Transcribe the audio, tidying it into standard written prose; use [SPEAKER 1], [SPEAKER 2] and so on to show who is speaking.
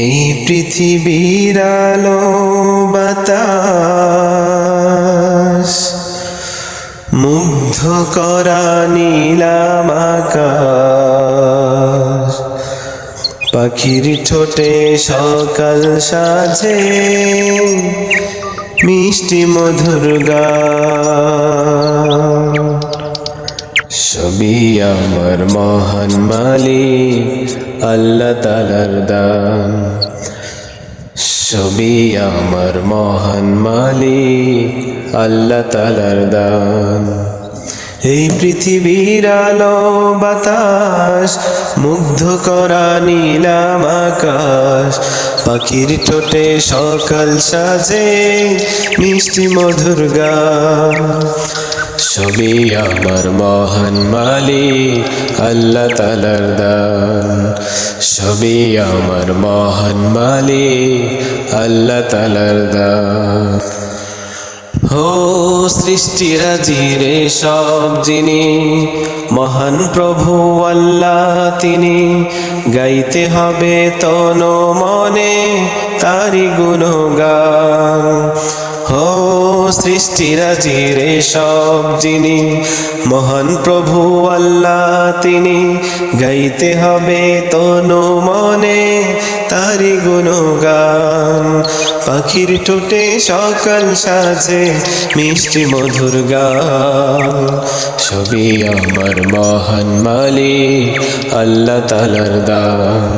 [SPEAKER 1] এই পৃথিবীর আলো বাতাস মুগ্ধ করা নীলাম আকাশ, পাখির ঠোঁটে সকাল সাজে মিষ্টি মধুর গান। সবই আমার মহান মালিক আল্লাহ তাআলার দান, সবই আমার মহান মালিক আল্লাহ তাআলার দান। এই পৃথিবীর আলো বাতাস মুগ্ধ করা নীলাম আকাশ, পাখির ঠোঁটে সকাল সাজে মিষ্টি মধুর গান। সবই আমার মহান মালিক আল্লাহ তাআলার দান, সবই আমার মহান মালিক আল্লাহ তাআলার দান। ও সৃষ্টিরাজির সব যিনি মহান প্রভু আল্লাহ তিনি, গাইতে হবে তন মনে তারি গুণগান। ও সৃষ্টিরাজির সব যিনি মহান প্রভু আল্লাহ তিনি, গাইতে হবে তনু মনে তারি গুণগান। পাখির ঠোঁটে সকাল সাজে মিষ্টি মধুর গান, সবই আমার মহান মালিক আল্লাহ তাআলার দান।